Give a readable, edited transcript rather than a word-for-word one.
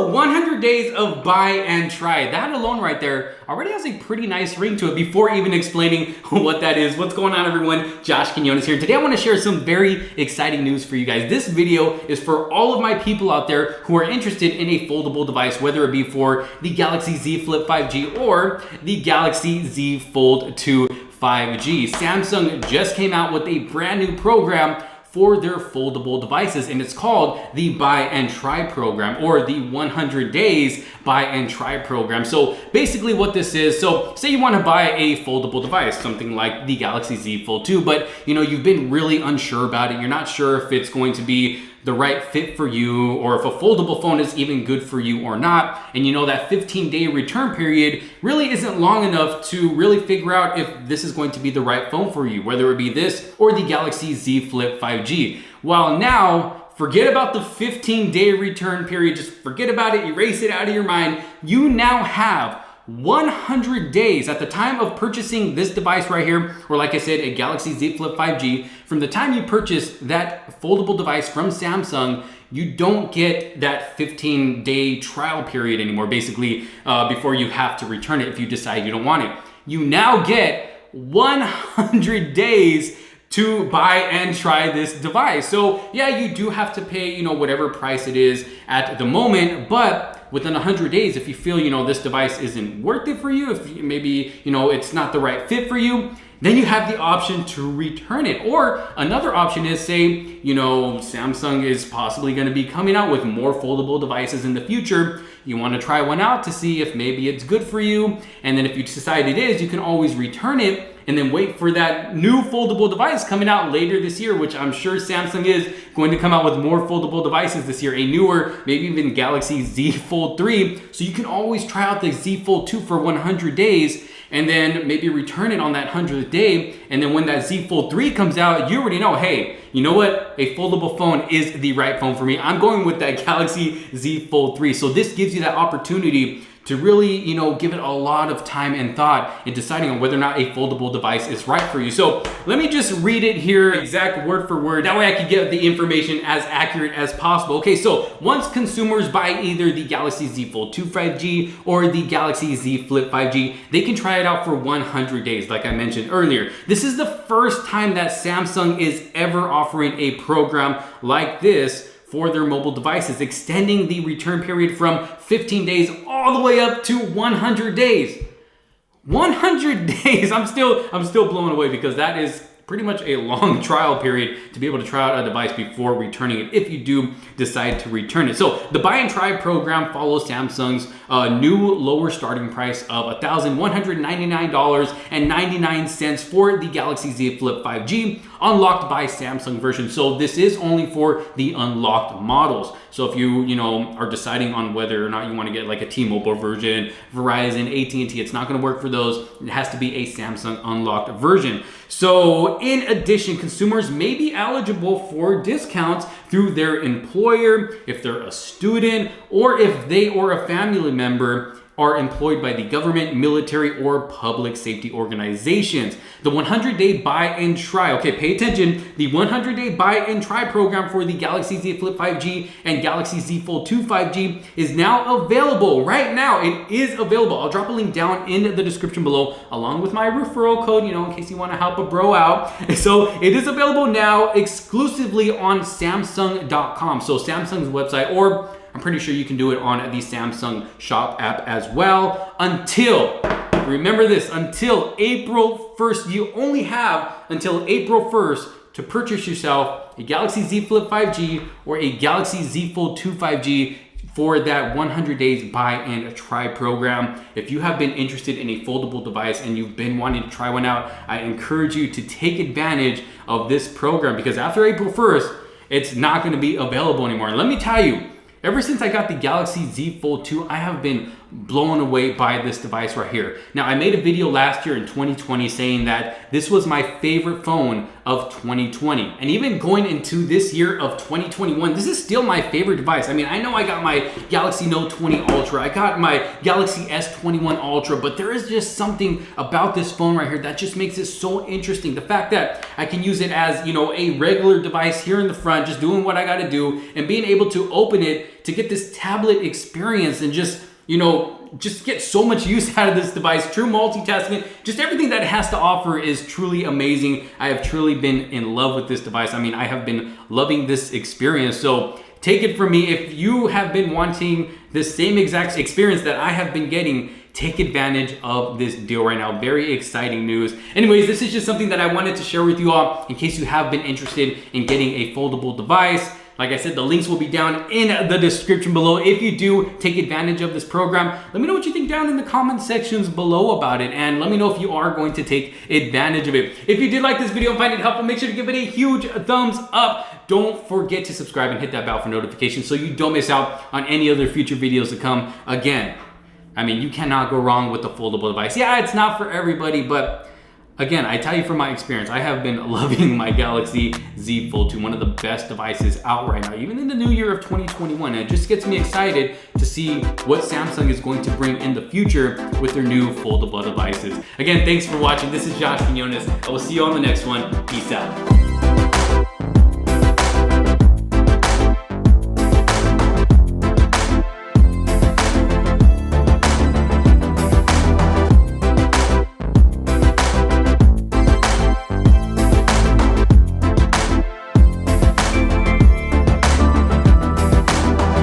So 100 days of buy and try. That alone right there already has a pretty nice ring to it. Before even explaining what that is, what's going on everyone, Josh Quinones here. Today I want to share some very exciting news for you guys. This video is for all of my people out there who are interested in a foldable device, whether it be for the Galaxy Z Flip 5G or the Galaxy Z Fold 2 5G. Samsung just came out with a brand new program for their foldable devices, and it's called the Buy and Try program, or the 100 days Buy and Try program. So basically what this is, so say you want to buy a foldable device, something like the Galaxy Z Fold 2, but you've been really unsure about it. You're not sure if it's going to be the right fit for you, or if a foldable phone is even good for you or not. And that 15-day return period really isn't long enough to really figure out if this is going to be the right phone for you, whether it be this or the Galaxy Z Flip 5G. Well, now, forget about the 15-day return period. Just forget about it, erase it out of your mind. You now have 100 days at the time of purchasing this device right here, or like I said, a Galaxy Z Flip 5G. From the time you purchase that foldable device from Samsung, you don't get that 15-day trial period anymore, basically, before you have to return it if you decide you don't want it. You now get 100 days to buy and try this device. So yeah, you do have to pay, whatever price it is at the moment, but within 100 days, if you feel, this device isn't worth it for you, if maybe, it's not the right fit for you, then you have the option to return it. Or another option is, say, Samsung is possibly going to be coming out with more foldable devices in the future. You want to try one out to see if maybe it's good for you. And then if you decide it is, you can always return it and then wait for that new foldable device coming out later this year, which I'm sure Samsung is going to come out with more foldable devices this year, a newer, maybe even Galaxy Z Fold 3. So you can always try out the Z Fold 2 for 100 days and then maybe return it on that 100th day. And then when that Z Fold 3 comes out, you already know, hey, you know what? A foldable phone is the right phone for me. I'm going with that Galaxy Z Fold 3. So this gives you that opportunity to really, give it a lot of time and thought in deciding on whether or not a foldable device is right for you. So let me just read it here, exact word for word. That way I can get the information as accurate as possible. Okay, so once consumers buy either the Galaxy Z Fold 2 5G or the Galaxy Z Flip 5G, they can try it out for 100 days, like I mentioned earlier. This is the first time that Samsung is ever offering a program like this for their mobile devices, extending the return period from 15 days all the way up to 100 days. 100 days, I'm still blown away, because that is pretty much a long trial period to be able to try out a device before returning it, if you do decide to return it. So the Buy and Try program follows Samsung's new lower starting price of $1,199.99 for the Galaxy Z Flip 5G, unlocked by Samsung version. So this is only for the unlocked models. So if you are deciding on whether or not you want to get like a T-Mobile version, Verizon, AT&T, it's not going to work for those. It has to be a Samsung unlocked version. So in addition, consumers may be eligible for discounts through their employer, if they're a student, or if they or a family member are employed by the government, military, or public safety organizations. The 100-day Buy and Try, okay, pay attention. The 100-day Buy and Try program for the Galaxy Z Flip 5G and Galaxy Z Fold 2 5G is now available. Right now, it is available. I'll drop a link down in the description below, along with my referral code, in case you want to help a bro out. So it is available now exclusively on Samsung.com, so Samsung's website, or I'm pretty sure you can do it on the Samsung Shop app as well, until, remember this, until April 1st. You only have until April 1st to purchase yourself a Galaxy Z Flip 5G or a Galaxy Z Fold 2 5G for that 100 days Buy and Try program. If you have been interested in a foldable device and you've been wanting to try one out, I encourage you to take advantage of this program, because after April 1st, it's not going to be available anymore. And let me tell you, ever since I got the Galaxy Z Fold 2, I have been blown away by this device right here. Now, I made a video last year in 2020 saying that this was my favorite phone of 2020. And even going into this year of 2021, this is still my favorite device. I mean, I know I got my Galaxy Note 20 Ultra, I got my Galaxy S21 Ultra, but there is just something about this phone right here that just makes it so interesting. The fact that I can use it as, you know, a regular device here in the front, just doing what I gotta do, and being able to open it to get this tablet experience and just, you know, just get so much use out of this device. True multitasking, just everything that it has to offer is truly amazing. I have truly been in love with this device. I mean, I have been loving this experience. So take it from me, if you have been wanting the same exact experience that I have been getting, take advantage of this deal right now. Very exciting news. Anyways, this is just something that I wanted to share with you all in case you have been interested in getting a foldable device. Like I said, the links will be down in the description below. If you do take advantage of this program, let me know what you think down in the comment sections below about it. And let me know if you are going to take advantage of it. If you did like this video and find it helpful, make sure to give it a huge thumbs up. Don't forget to subscribe and hit that bell for notifications so you don't miss out on any other future videos to come. Again, I mean, you cannot go wrong with the foldable device. Yeah, it's not for everybody, but again, I tell you from my experience, I have been loving my Galaxy Z Fold 2, one of the best devices out right now, even in the new year of 2021. And it just gets me excited to see what Samsung is going to bring in the future with their new foldable devices. Again, thanks for watching. This is Josh Quinones. I will see you on the next one. Peace out.